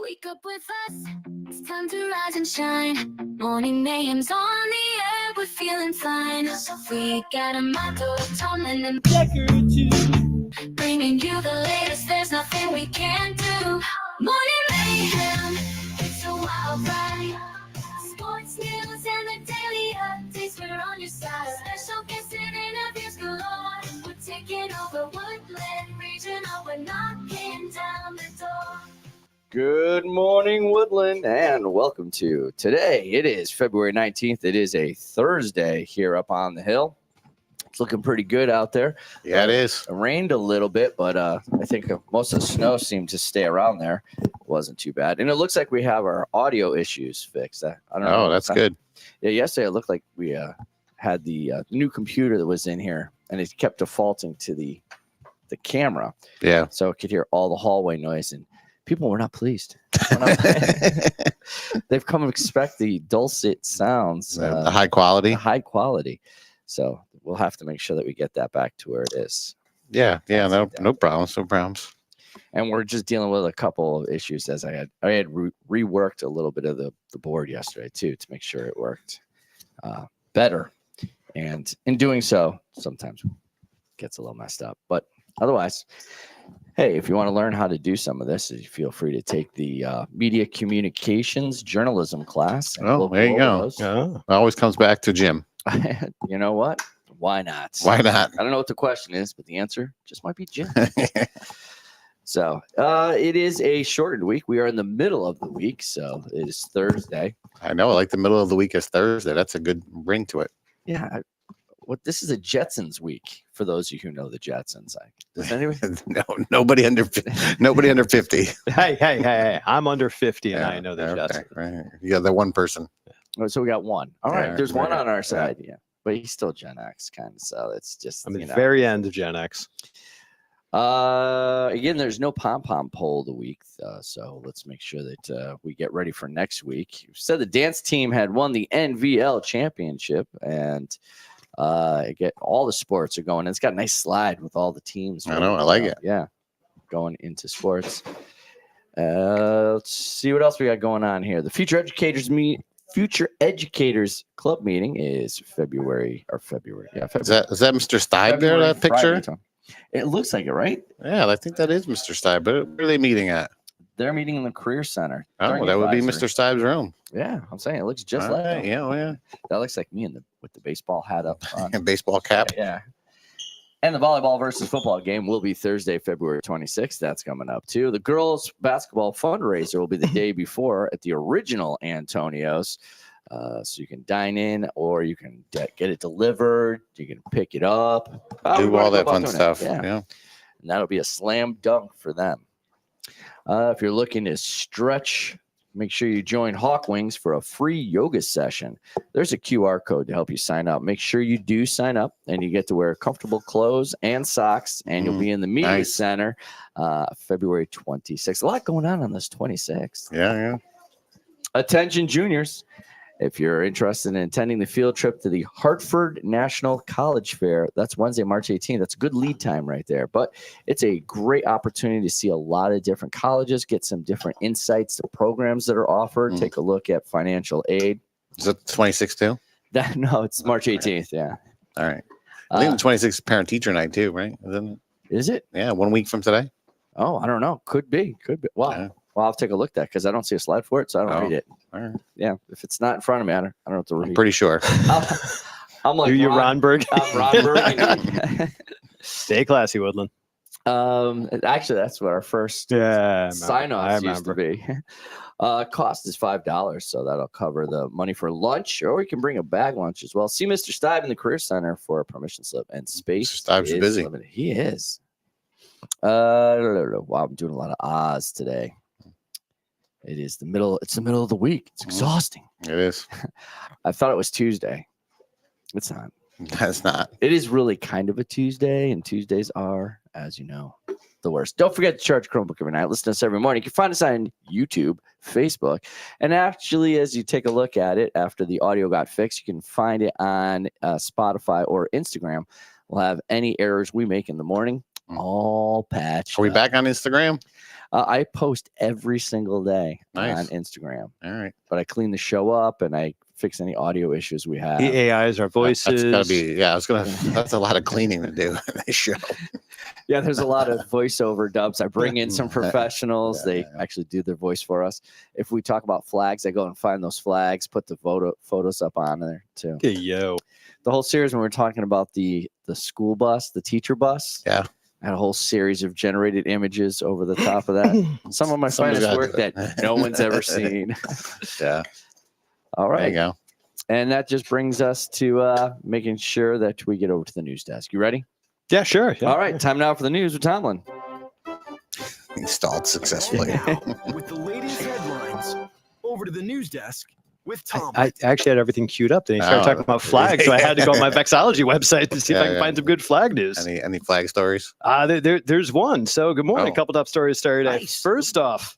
Wake up with us, it's time to rise and shine. Morning mayhem's on the air, we're feeling fine. We got a motto, Tomlin and Decker too. Bringing you the latest, there's nothing we can't do. Morning mayhem, it's a wild ride. Sports news and the daily updates, we're on your side. Special guests and interviews galore. We're taking over Woodland Regional, we're knocking down the door. Good morning, Woodland, and welcome to today. It is February 19th. It is a Thursday here up on the hill. It's looking pretty good out there. Yeah, it is. It rained a little bit, but I think most of the snow seemed to stay around there. It wasn't too bad. And it looks like we have our audio issues fixed. I don't know. Oh, that's good. Yeah, yesterday it looked like we had the new computer that was in here, and it kept defaulting to the camera. Yeah. So it could hear all the hallway noise, and people were not pleased. They've come to expect the dulcet sounds, The high quality. the high quality. So we'll have to make sure that we get that back to where it is. Yeah. No problems. No problems. And we're just dealing with a couple of issues as I had reworked a little bit of the board yesterday too, to make sure it worked better. And in doing so, sometimes it gets a little messed up, but otherwise, hey, if you want to learn how to do some of this, feel free to take the media communications journalism class. And Oh, we'll there you go over go. It always comes back to Jim. those. You know what? Why not? Why not? I don't know what the question is, but the answer just might be Jim. So it is a shortened week. We are in the middle of the week, so it is Thursday. I know. I like the middle of the week is Thursday. That's a good ring to it. Yeah. This is a Jetsons week for those of you who know the Jetsons. Does anybody? No, nobody under 50. Hey. I'm under 50 and Yeah, I know the okay, Jetsons. right. You got that one person. Oh, so we got one. All right. Yeah, There's one right, on our yeah. side. Yeah. But he's still Gen X kind of. So it's just, I'm at the very end of Gen X. Again, there's no pom-pom poll of the week. So let's make sure that we get ready for next week. You said the dance team had won the NVL championship, and get all the sports are going. It's got a nice slide with all the teams. I know, I like it. Yeah, going into sports. Let's see what else we got going on here. The Future Educators Club meeting is February. Yeah, February. Is that Mr. Stibe there, February, that picture? Friday. It looks like it, right? Yeah, I think that is Mr. Stibe. But where are they meeting at? They're meeting in the Career Center. Oh, during that would be advisory. Mr. Stibe's room. Yeah, I'm saying it looks just All like right, that. yeah, yeah. That looks like me with the baseball hat up on. And baseball cap. Yeah. And the volleyball versus football game will be Thursday, February 26th. That's coming up too. The girls basketball fundraiser will be the day before at the original Antonio's. So you can dine in, or you can get it delivered. You can pick it up. Do all that fun doing it. stuff. Yeah. Yeah. And that'll be a slam dunk for them. If you're looking to stretch, make sure you join Hawk Wings for a free yoga session. There's a QR code to help you sign up. Make sure you do sign up, and you get to wear comfortable clothes and socks, and you'll be in the media Nice. center February 26th. A lot going on this 26th. Yeah. Attention juniors. If you're interested in attending the field trip to the Hartford National College Fair, that's Wednesday, March 18th. That's good lead time right there. But it's a great opportunity to see a lot of different colleges, get some different insights to programs that are offered, take a look at financial aid. Is it 26 too? No, it's March 18th. Yeah. All right. I think the 26 is parent teacher night too, right? Isn't it? Is it? Yeah, 1 week from today. Oh, I don't know. Could be. Wow. Yeah. Well, I'll take a look at that because I don't see a slide for it, so I don't Oh. read it. All right. Yeah. If it's not in front of me, I don't know what to read. I'm pretty sure. I'm like, You Ronberg. I'm Ron Burgundy. Stay classy, Woodland. Actually, that's what our first Yeah. sign-offs used to be. Cost is $5, so that'll cover the money for lunch, or you can bring a bag lunch as well. See Mr. Stibe in the Career Center for a permission slip, and space. Mr. Stibe's is busy. limited. He is. Wow, I'm doing a lot of Oz today. It's the middle of the week. It's exhausting. It is. I thought it was Tuesday. It's not. That's not. It is really kind of a Tuesday, and Tuesdays are, as you know, the worst. Don't forget to charge Chromebook every night. Listen to us every morning. You can find us on YouTube, Facebook, and actually, as you take a look at it after the audio got fixed, you can find it on Spotify or Instagram. We'll have any errors we make in the morning all patched. Are we up. back on Instagram? I post every single day Nice. on Instagram, All right. but I clean the show up and I fix any audio issues we have. The AIs, our voices. That's gotta be. Yeah, I was gonna. That's a lot of cleaning to do in this show. Yeah, there's a lot of voiceover dubs. I bring in some professionals. Yeah, They yeah. actually do their voice for us. If we talk about flags, I go and find those flags, put the photos up on there too. Hey, yo. The whole series when we were talking about the school bus, the teacher bus. Yeah. I had a whole series of generated images over the top of that. Some of my Somebody's finest gotta work do it. that no one's ever seen. Yeah. All There you right. go. And that just brings us to making sure that we get over to the news desk. You ready? Yeah, sure. Yeah. All right. Time now for the news with Tomlin. Installed successfully. With the latest headlines, over to the news desk with Tom. I actually had everything queued up. Then he started Oh. talking about flags, so I had to go on my Vexology website to see if Yeah, I can yeah. find some good flag news. Any flag stories? There's one. So good morning. Oh. A couple top stories started. Nice. First off,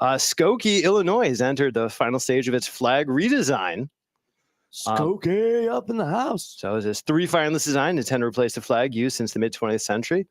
Skokie, Illinois has entered the final stage of its flag redesign. Skokie up in the house. So there's 3 finalist designs intended to replace the flag used since the mid-20th century.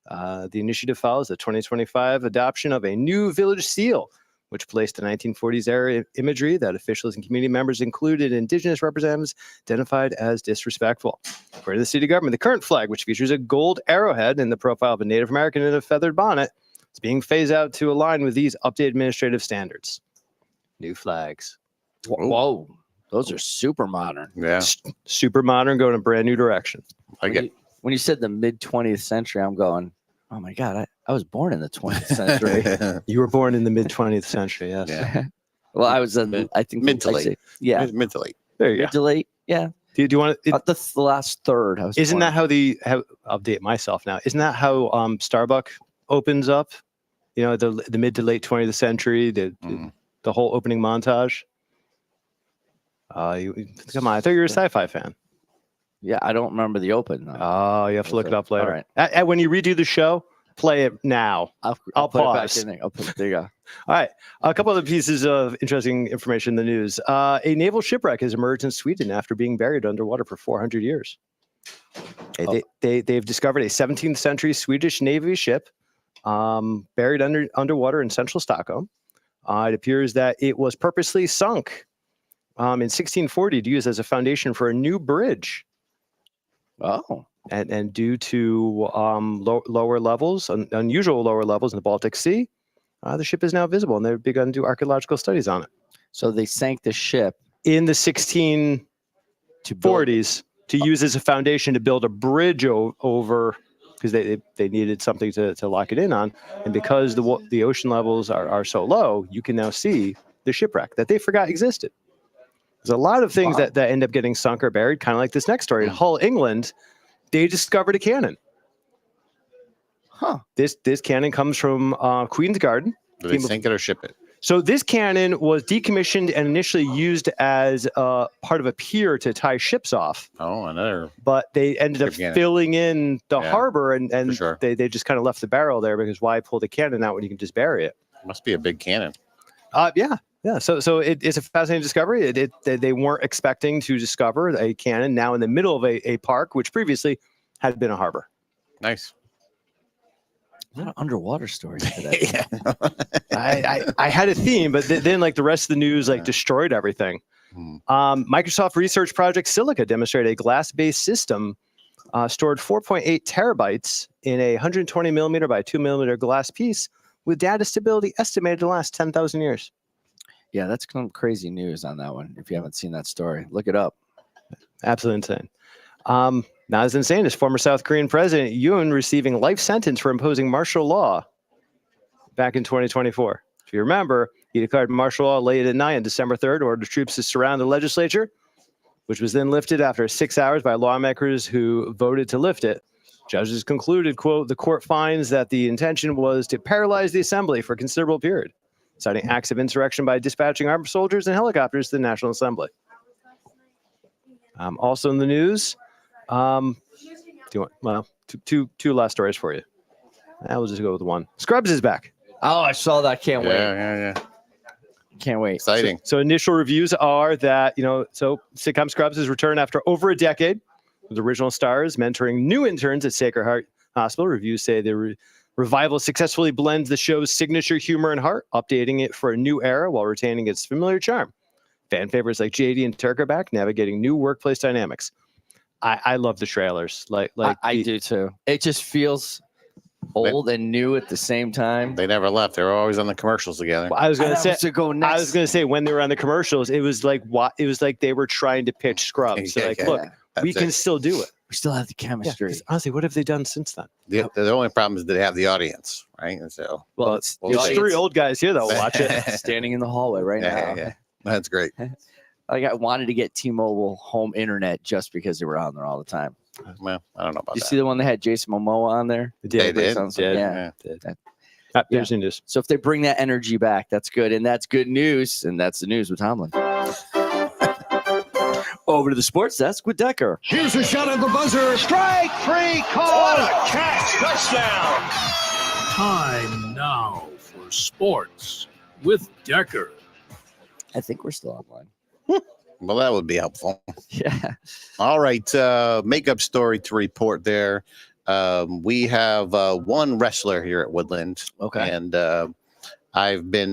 The initiative follows the 2025 adoption of a new village seal, which placed the 1940s era imagery that officials and community members included indigenous representatives identified as disrespectful. According to the city government, the current flag, which features a gold arrowhead in the profile of a Native American in a feathered bonnet, is being phased out to align with these updated administrative standards. New flags. Whoa. Those are super modern. Yeah. Super modern, going a brand new direction. I get. When you said the mid 20th century, I'm going, oh my God, I was born in the 20th century. You were born in the mid-20th century, yes. Yeah. Well, I was, I think, Mid to I'd late. say- Yeah. Mid to late. There you Mid go. to late. Yeah. Do you want to? The last third. I was Isn't born. that how I'll update myself now? Isn't that how Starbuck opens up? You know, the mid to late 20th century, Mm. the whole opening montage. Come on, I thought you were a sci-fi fan. Yeah, I don't remember the open. though. Oh, you have to look it up later. All right. When you redo the show, play it now. I'll put pause. it back in there. I'll put there you go. All right. A couple other pieces of interesting information in the news. A naval shipwreck has emerged in Sweden after being buried underwater for 400 years. They've discovered a 17th century Swedish Navy ship buried underwater in central Stockholm. It appears that it was purposely sunk in 1640 to use as a foundation for a new bridge. Oh, And due to lower levels, unusual lower levels in the Baltic Sea, the ship is now visible, and they've begun to do archaeological studies on it. so they sank the ship In the 1640s, to build. to use as a foundation to build a bridge over, because they needed something to lock it in on. And because the ocean levels are so low, you can now see the shipwreck that they forgot existed. There's a lot of things Wow. that end up getting sunk or buried, kind of like this next story. In Hull, England, they discovered a cannon. Huh. This cannon comes from Queen's Garden. Do they sink it or ship it? So this cannon was decommissioned and initially used as part of a pier to tie ships off, Oh, another. but they ended up Ship cannon. filling in the Yeah, harbor, and for sure. they just kind of left the barrel there, because why pull the cannon out when you can just bury it? Must be a big cannon. Yeah. So it's a fascinating discovery. They weren't expecting to discover a cannon now in the middle of a park, which previously had been a harbor. Nice. A lot of underwater stories today. Yeah. I had a theme, but then like the rest of the news destroyed everything. Hmm. Microsoft research project Silica demonstrated a glass-based system stored 4.8 terabytes in a 120 millimeter by 2 millimeter glass piece with data stability estimated to last 10,000 years. Yeah, that's some crazy news on that one. If you haven't seen that story, look it up. Absolutely insane. Not as insane as former South Korean President Yoon receiving life sentence for imposing martial law back in 2024. If you remember, he declared martial law late at night on December 3rd, ordered troops to surround the legislature, which was then lifted after 6 hours by lawmakers who voted to lift it. Judges concluded, quote, the court finds that the intention was to paralyze the assembly for a considerable period, citing acts of insurrection by dispatching armed soldiers and helicopters to the National Assembly. Also in the news, do you want, two last stories for you. We'll just go with one. Scrubs is back. Oh, I saw that. Can't wait. Yeah. Can't wait. Exciting. So initial reviews are that, so sitcom Scrubs has returned after over a decade with original stars mentoring new interns at Sacred Heart Hospital. Reviews say the Revival successfully blends the show's signature humor and heart, updating it for a new era while retaining its familiar charm. Fan favorites like JD and Turk are back, navigating new workplace dynamics. I love the trailers. I do too. It just feels old and new at the same time. They never left. They were always on the commercials together. I was going to And say. that was to go next. I was going to say when they were on the commercials, it was like they were trying to pitch Scrubs. So like, Yeah, look, That's we can it. still do it. we still have the Yeah, chemistry. 'cause honestly, what have they done since then? The only problem is that they have the audience, right? And so Well, it's Well, the There's audience- three old guys here that'll watch it. standing in the hallway right now. yeah, that's great. Like I wanted to get T-Mobile home internet just because they were on there all the time. Well, I don't know about You that. see the one that had Jason Momoa on there? They did? Sounds Yeah. yeah. There's your news. So if they bring that energy back, that's good, and that's good news. And that's the news with Tomlin. Over to the sports desk with Decker. Here's a shot at the buzzer. Strike three call. What a catch. Touchdown. Time now for sports with Decker. I think we're still online. Well, that would be helpful. Yeah. All right. Makeup story to report there. We have one wrestler here at Woodland. Okay. And I've been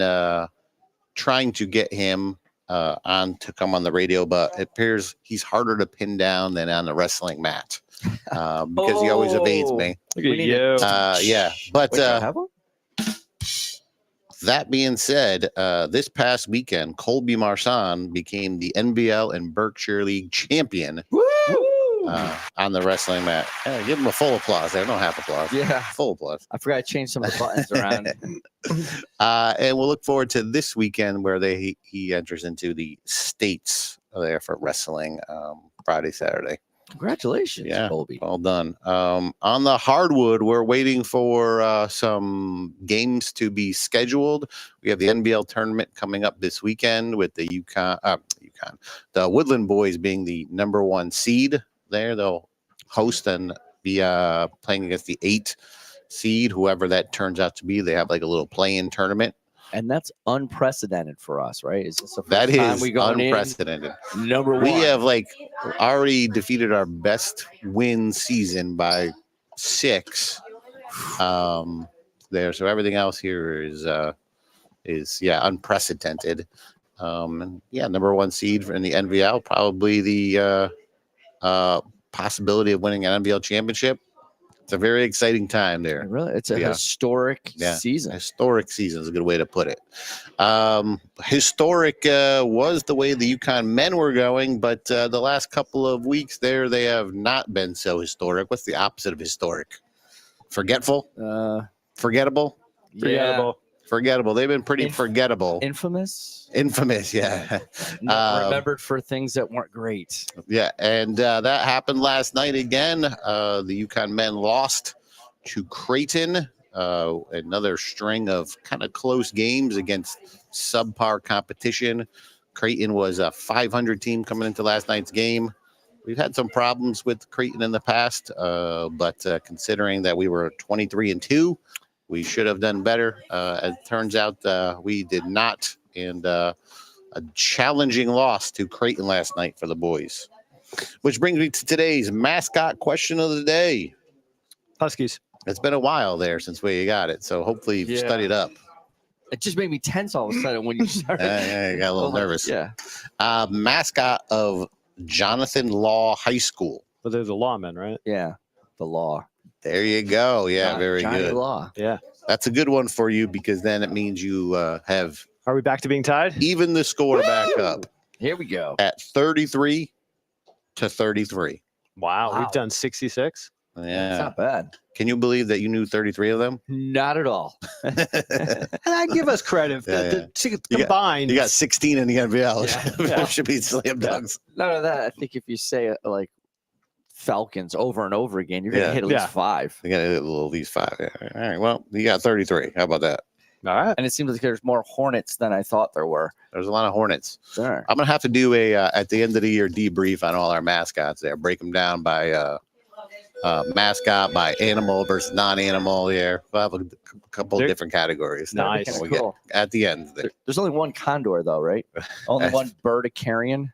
trying to get him on to come on the radio, but it appears he's harder to pin down than on the wrestling mat because he always evades me. Look We at need you. Yeah. But Wait, do I have one? that being said, this past weekend, Colby Marsan became the NBL and Berkshire League champion on the wrestling mat. Give him a full applause there. No half applause. Yeah. Full applause. I forgot to change some of the buttons around. And we'll look forward to this weekend where he enters into the states there for wrestling Friday, Saturday. Congratulations, Yeah. Colby. Well done. On the hardwood, we're waiting for some games to be scheduled. We have the NBL tournament coming up this weekend with the the Woodland Boys being the number 1 seed there. They'll host and be playing against the 8 seed, whoever that turns out to be. They have like a little play-in tournament. And that's unprecedented for us, right? Is this the first That time is we go unprecedented. number one? We have like already defeated our best win season by 6 there. So everything else here is unprecedented. And number 1 seed in the NVL, probably the possibility of winning an NBL championship. It's a very exciting time there. Really, it's a Yeah. historic Yeah. season. Historic season is a good way to put it. Historic was the way the UConn men were going, but the last couple of weeks there, they have not been so historic. What's the opposite of historic? Forgetful? Forgettable? Yeah. Forgettable. Forgettable. They've been pretty Inf- forgettable. Infamous. Infamous, yeah. Remembered for things that weren't great. Yeah, and that happened last night again. The UConn men lost to Creighton. Another string of kind of close games against subpar competition. Creighton was a 500 team coming into last night's game. We've had some problems with Creighton in the past, but considering that we were 23-2, we should have done better. As it turns out, we did not. And a challenging loss to Creighton last night for the boys. Which brings me to today's mascot question of the day. Huskies. It's been a while there since we got it, so hopefully you've Yeah. studied up. It just made me tense all of a sudden when you started. I got a little nervous. Yeah. Mascot of Jonathan Law High School. Well, they're the lawmen, right? Yeah. The law. There you go. Yeah, John- very Johnny good. Law. Yeah. That's a good one for you because then it means you have Are we back to being tied? even the score back up Here we go. at 33-33. Wow. Wow. We've done 66. It's Yeah. not bad. Can you believe that you knew 33 of them? Not at all. And I give us credit. Yeah, The You got- combined. You got 16 in the NBL. Yeah. Should be slam dunks. None of that. I think if you say it like Falcons over and over again, you're gonna Yeah. hit at least Yeah. 5. You got a little these 5. Yeah. All right. Well, you got 33. How about that? All right. And it seems like there's more Hornets than I thought there were. There's a lot of Hornets. There. I'm gonna have to do a at the end of the year debrief on all our mascots there. Break them down by mascot, by animal versus non-animal. There, we'll have a couple There- different categories. Nice. When we Cool. get at the end there. There's only one condor though, right? Only one bird of carrion.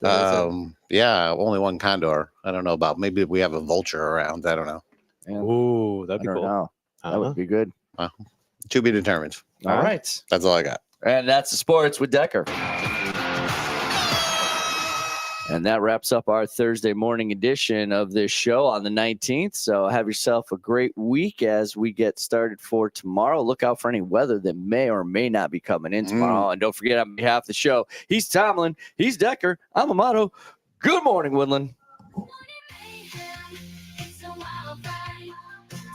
Yeah, only one condor. I don't know about. Maybe we have a vulture around. I don't know. Yeah. Ooh, that'd I be don't cool. know. That would be good. To be determined. All right. That's all I got. And that's the sports with Decker. And that wraps up our Thursday morning edition of this show on the 19th. So have yourself a great week as we get started for tomorrow. Look out for any weather that may or may not be coming in tomorrow. And don't forget, on behalf of the show, he's Tomlin, he's Decker, I'm Amato. Good morning, Woodland. Morning mayhem, it's a wild ride.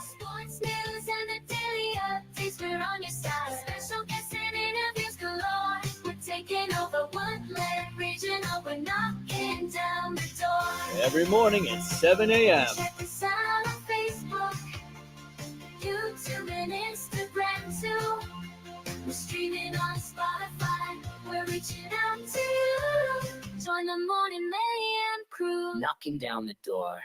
Sports news and the daily updates, we're on your side. Special guests and interviews galore. We're taking over Woodland Regional. We're knocking down the door. Every morning at 7 a.m. Check us out on Facebook, YouTube, and Instagram too. We're streaming on Spotify. We're reaching out to you. Join the Morning Mayhem crew. Knocking down the door.